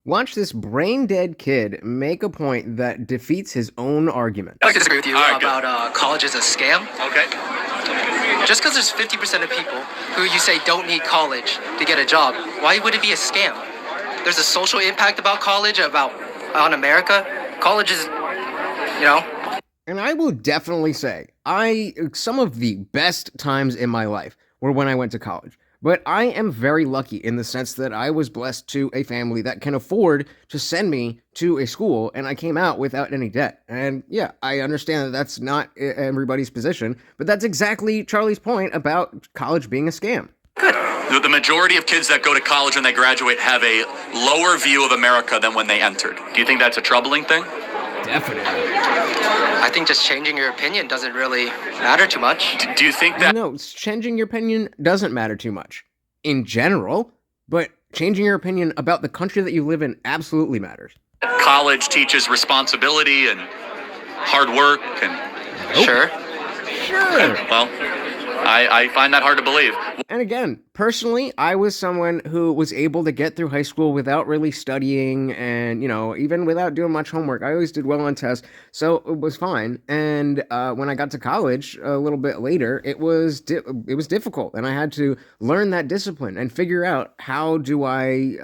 Watch this brain-dead kid make a point that defeats his own argument. I'd like to disagree with you All right, about college is a scam. Okay. Just because there's 50% of people who you say don't need college to get a job, why would it be a scam? There's a social impact about college, on America. College is, And I will definitely say, some of the best times in my life were when I went to college. But I am very lucky in the sense that I was blessed to a family that can afford to send me to a school, and I came out without any debt. And yeah, I understand that that's not everybody's position, but that's exactly Charlie's point about college being a scam. The majority of kids that go to college when they graduate have a lower view of America than when they entered. Do you think that's a troubling thing? Definitely. I think just changing your opinion doesn't really matter too much. Do you think that... No, changing your opinion doesn't matter too much in general, but changing your opinion about the country that you live in absolutely matters. College teaches responsibility and hard work and... Nope. Sure. Well, I find that hard to believe. And again, personally, I was someone who was able to get through high school without really studying and, even without doing much homework. I always did well on tests, so it was fine. And when I got to college a little bit later, it was difficult, and I had to learn that discipline and figure out how do I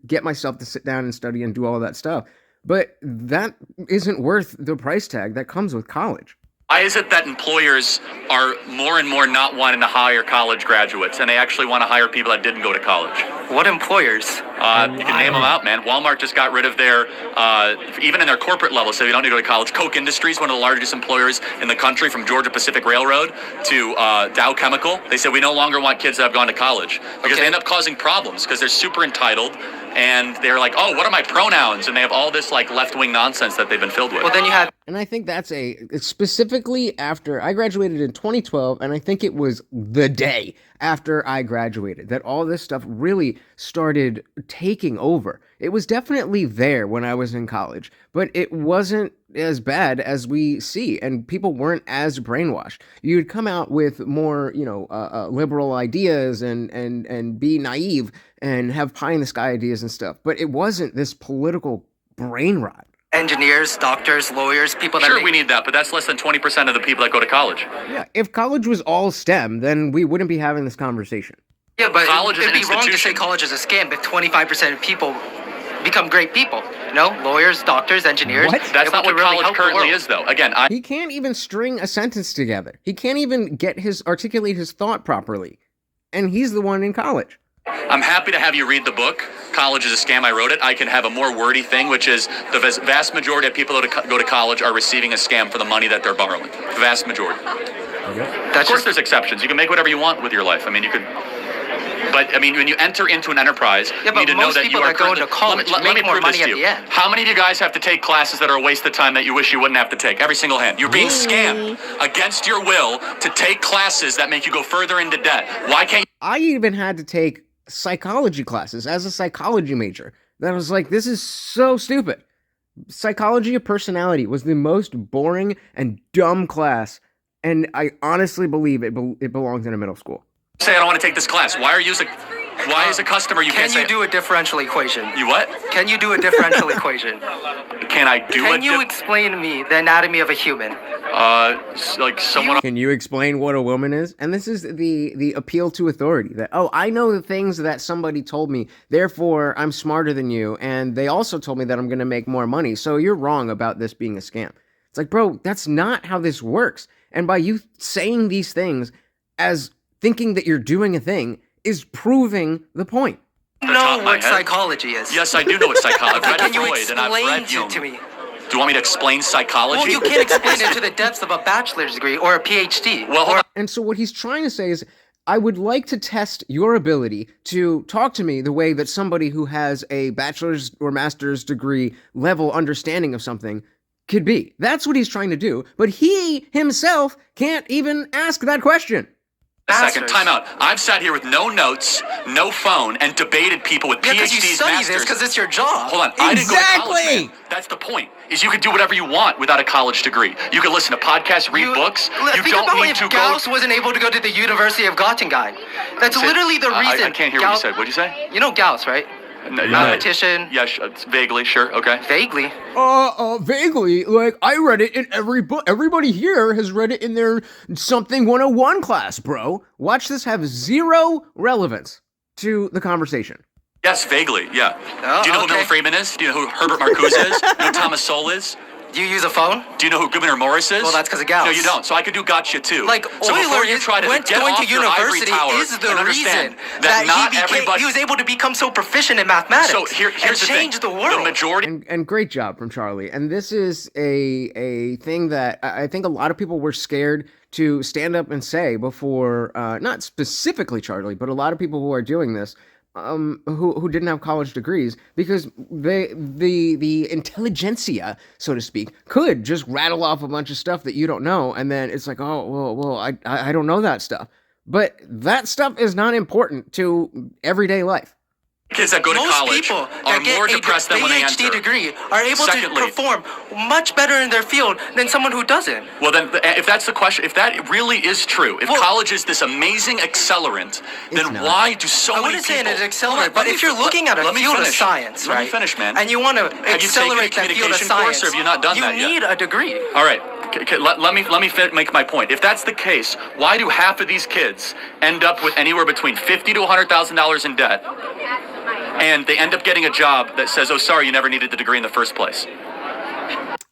get myself to sit down and study and do all of that stuff. But that isn't worth the price tag that comes with college. Why is it that employers are more and more not wanting to hire college graduates, and they actually want to hire people that didn't go to college? What employers? You can name them out, man. Walmart just got rid of their, even in their corporate level, so you don't need to go to college. Koch Industries, one of the largest employers in the country, from Georgia Pacific Railroad to Dow Chemical. They said we no longer want kids that have gone to college because they end up causing problems because they're super entitled. And they're like, oh, what are my pronouns? And they have all this left-wing nonsense that they've been filled with. Well, then you have... And I think that's specifically after I graduated in 2012, and I think it was the day after I graduated that all this stuff really started taking over. It was definitely there when I was in college, but it wasn't as bad as we see, and people weren't as brainwashed. You'd come out with more, liberal ideas and be naive and have pie in the sky ideas and stuff, but it wasn't this political brain rot. Engineers, doctors, lawyers, people that... Sure, we need that, but that's less than 20% of the people that go to college. Yeah, if college was all STEM, then we wouldn't be having this conversation. Yeah, but college is it'd an be wrong to say institution. college is a scam if 25% of people become great people. Lawyers, doctors, engineers. What? That's not what really college help the currently world. is, though. Again, He can't even string a sentence together. He can't even articulate his thought properly. And he's the one in college. I'm happy to have you read the book. College is a Scam. I wrote it. I can have a more wordy thing, which is the vast majority of people that go to college are receiving a scam for the money that they're borrowing. The vast majority. Of course, there's exceptions. You can make whatever you want with your life. You could... But, when you enter into an enterprise, you need to know that you are... most people that go to college make more money at the end. How many of you guys have to take classes that are a waste of time that you wish you wouldn't have to take? Every single hand. You're being scammed against your will to take classes that make you go further into debt. Why can't I even had to take psychology classes as a psychology major. That was like, this is so stupid. Psychology of personality was the most boring and dumb class, and I honestly believe it belongs in a middle school. say I don't want to take this class? Why as a customer you can't say... Can you do a differdifferential equation? You what? Can you do a differential equation? Can I do Can you explain to me the anatomy of a human? Can you explain what a woman is? And this is the appeal to authority. That, I know the things that somebody told me, therefore I'm smarter than you, and they also told me that I'm going to make more money, so you're wrong about this being a scam. It's like, bro, that's not how this works. And by you saying these things as thinking that you're doing a thing is proving the point. You know what psychology is. Yes, I do know what psychology is. Can you explain it to me? Do you want me to explain psychology? Well, you can't explain it to the depths of a bachelor's degree or a PhD. And so what he's trying to say is, I would like to test your ability to talk to me the way that somebody who has a bachelor's or master's degree level understanding of something could be. That's what he's trying to do, but he himself can't even ask that question. Second, time out. I've sat here with no notes, no phone, and debated people with PhDs, because you study masters. this because it's your job. Hold on, I didn't go to college, man. That's the point. Is you can do whatever you want without a college degree. You can listen to podcasts, read books. You don't need to go. Gauss wasn't able to go to the University of Göttingen. That's literally the reason. I can't hear what you said. What'd you say? You know Gauss, right? Mathematician. Yeah, vaguely, sure, okay. Vaguely. Vaguely. Like, I read it in every book. Everybody here has read it in their something 101 class, bro. Watch this have zero relevance to the conversation. Yes, vaguely, yeah. Oh, Do you know who okay. Milton Friedman is? Do you know who Herbert Marcuse is? Do you know who Thomas Sowell is? Do you use a phone? Do you know who Gouverneur Morris is? Well, that's 'cause of Gauss. No, you don't. So I could do gotcha too. Like, so before you Euler try to went get going off to your ivory university tower is the and reason understand that not he everybody. was able to become so proficient in mathematics. So here's and the change thing. the world. The majority. And great job from Charlie. And this is a thing that I think a lot of people were scared to stand up and say before, not specifically Charlie, but a lot of people who are doing this, who didn't have college degrees, because the intelligentsia, so to speak, could just rattle off a bunch of stuff that you don't know, and then it's like, oh, well, I don't know that stuff. But that stuff is not important to everyday life. Kids that go to Most college people are that get more a depressed than when they PhD enter. degree are able Secondly, to perform much better in their field than someone who doesn't. Well, then, if that's the question, if that really is true, if college is this amazing accelerant, then not. why do so I many wouldn't people... say it is Hold on, accelerant, but if you're looking at a let me field of finish. science, Let right? me finish, man. And you want to Have you taken a accelerate that field of communication science, course, or have you not done that yet? You need a degree. All right, let me make my point. If that's the case, why do half of these kids end up with anywhere between $50,000 to $100,000 in debt, and they end up getting a job that says, "Oh, sorry, you never needed the degree in the first place"?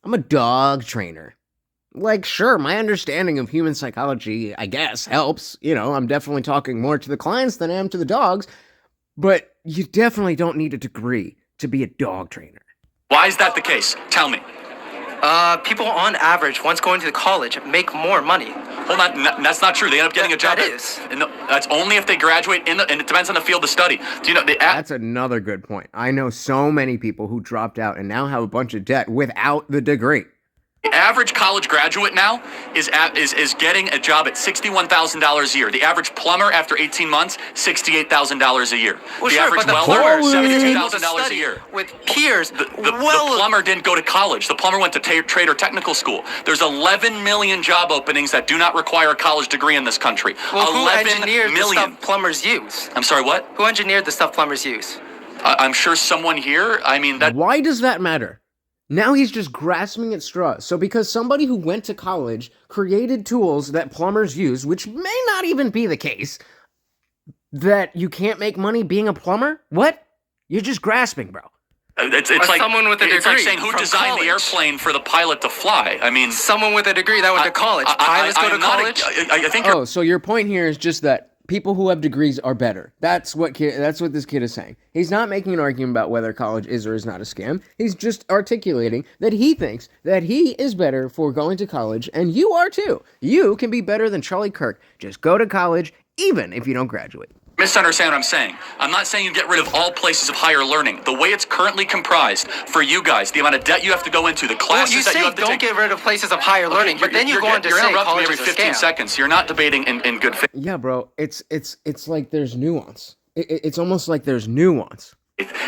I'm a dog trainer. Like, sure, my understanding of human psychology, I guess, helps. You know, I'm definitely talking more to the clients than I am to the dogs, but you definitely don't need a degree to be a dog trainer. Why is that the case? Tell me. People on average, once going to college, make more money. Hold on, that's not true. They end up getting a job. That is. And that's only if they graduate and it depends on the field of study. Do you know That's another good point. I know so many people who dropped out and now have a bunch of debt without the degree. the average college graduate now is getting a job at $61,000 a year. The average plumber after 18 months, $68,000 a year. Well, the sure, average but the welder, plumber $72,000 a year. With peers, The plumber didn't go to college. The plumber went to trade or technical school. There's 11 million job openings that do not require a college degree in this country. Well, who 11 engineered the million. stuff plumbers use? I'm sorry, what? Who engineered the stuff plumbers use? I'm sure someone here, I mean, that... Why does that matter? Now he's just grasping at straws. So because somebody who went to college created tools that plumbers use, which may not even be the case, that you can't make money being a plumber? What? You're just grasping, bro. It's Or like someone with a it's like degree saying who from designed the college. airplane for the pilot to fly. I mean, Someone with a degree that went to college. Pilots go to college. I think you're Oh, so your point here is just that people who have degrees are better. That's what this kid is saying. He's not making an argument about whether college is or is not a scam. He's just articulating that he thinks that he is better for going to college, and you are too. You can be better than Charlie Kirk. Just go to college, even if you don't graduate. misunderstand what I'm saying. I'm not saying you get rid of all places of higher learning. The way it's currently comprised for you guys, the amount of debt you have to go into, the classes that you have to don't take. get rid of places of higher learning, but then you go on to you're say interrupting me college every is a 15 scam. seconds. You're not debating in good faith. Yeah, bro. It's like there's nuance. It's almost like there's nuance.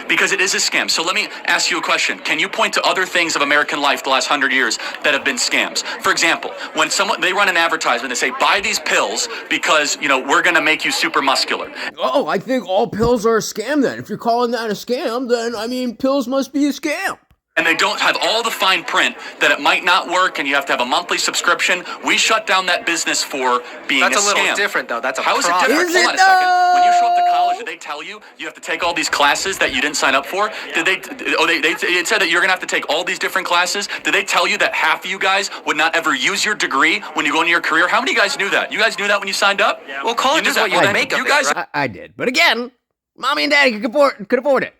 Because it is a scam. So let me ask you a question. Can you point to other things of American life the last 100 years that have been scams? For example, when they run an advertisement, they say, buy these pills because, we're going to make you super muscular. Oh, I think all pills are a scam then. If you're calling that a scam, then, pills must be a scam. And they don't have all the fine print that it might not work and you have to have a monthly subscription. We shut down that business for being That's a little scam. different, though. That's a How is it product. different? Is Hold it on a second. When you show up to though? college, did they tell you you have to take all these classes that you didn't sign up for? Did they? It said that you're gonna have to take all these different classes. Did they tell you that half of you guys would not ever use your degree when you go into your career? How many guys knew that? You guys knew that when you signed up? Well, college You is knew what that. you make of You it, guys- right? I did. But again, mommy and daddy could afford it.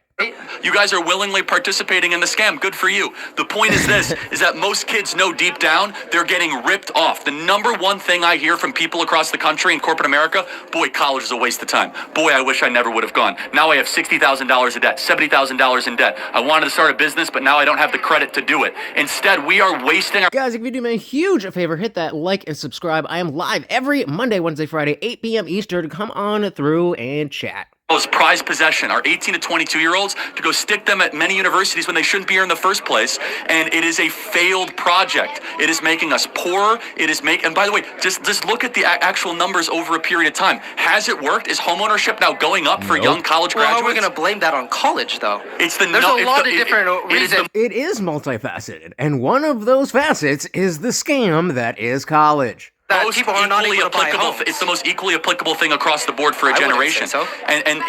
You guys are willingly participating in the scam. Good for you. The point is this, is that most kids know deep down they're getting ripped off. The number one thing I hear from people across the country in corporate America, boy, college is a waste of time. Boy, I wish I never would have gone. Now I have $60,000 in debt, $70,000 in debt. I wanted to start a business, but now I don't have the credit to do it. Instead, we are wasting our... Guys, if you do me a huge favor, hit that like and subscribe. I am live every Monday, Wednesday, Friday, 8 p.m. Eastern. Come on through and chat. prized possession, our 18 to 22-year-olds, to go stick them at many universities when they shouldn't be here in the first place. And it is a failed project. It is making us poorer. And by the way, just look at the actual numbers over a period of time. Has it worked? Is homeownership now going up for young college Well, graduates? how are we going to blame that on college, though? There's a lot of different reasons. It is multifaceted, and one of those facets is the scam that is college. That people are not able to buy homes. It's the most equally applicable thing across the board for a I wouldn't generation. say so. And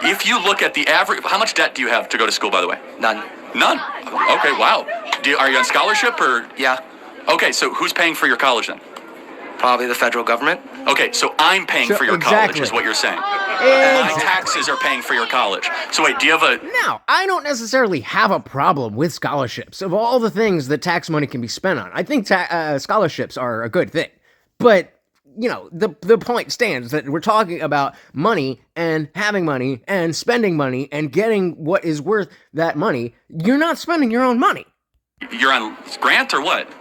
if you look at the average, how much debt do you have to go to school, by the way? None. None. Okay, wow. Are you on scholarship or? Yeah. Okay, so who's paying for your college then? Probably the federal government. Okay, so I'm paying for your college, is what you're saying. My taxes are paying for your college. So wait, do you have a... Now, I don't necessarily have a problem with scholarships. Of all the things that tax money can be spent on, I think scholarships are a good thing. But, you know, the point stands that we're talking about money and having money and spending money and getting what is worth that money. You're not spending your own money. You're on grant or what?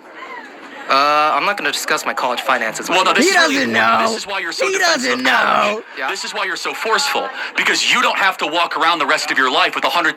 I'm not going to discuss my college finances. Well, no, He doesn't know. This is why you're so He defensive doesn't of know. college. Yeah. This is why you're so forceful, because you don't have to walk around the rest of your life with a $100,000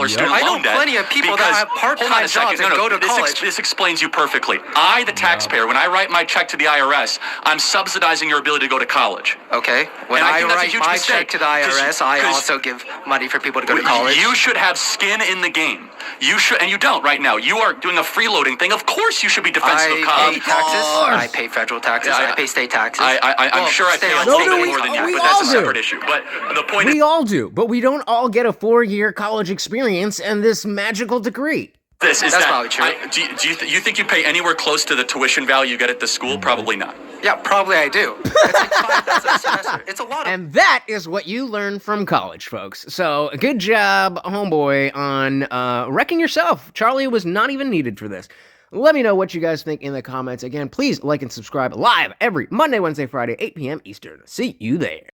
student I know loan debt. plenty of people that have part-time jobs and go to college. This explains you perfectly. I, the taxpayer, when I write my check to the IRS, I'm subsidizing your ability to go to college. Okay. When And I I think that's a write huge my mistake, check to the IRS, I 'cause also give money for people to go to college. You should have skin in the game. You should, and you don't right now. You are doing a freeloading thing. Of course, you should be defensive of I college. pay taxes. course. I pay federal taxes. Yeah, I pay state taxes. I'm sure I pay a state little do bit we- more than we you, but that's all a do. separate issue. But the point We is all do, but we don't all get a 4-year college experience and this magical degree. this: is That's that probably true. you think you pay anywhere close to the tuition value you get at the school? Probably not. Yeah, probably I do. It's like $5,000 a semester. It's a lot of. And that is what you learn from college, folks. So good job, homeboy, on wrecking yourself. Charlie was not even needed for this. Let me know what you guys think in the comments. Again, please like and subscribe live every Monday, Wednesday, Friday, 8 p.m. Eastern. See you there.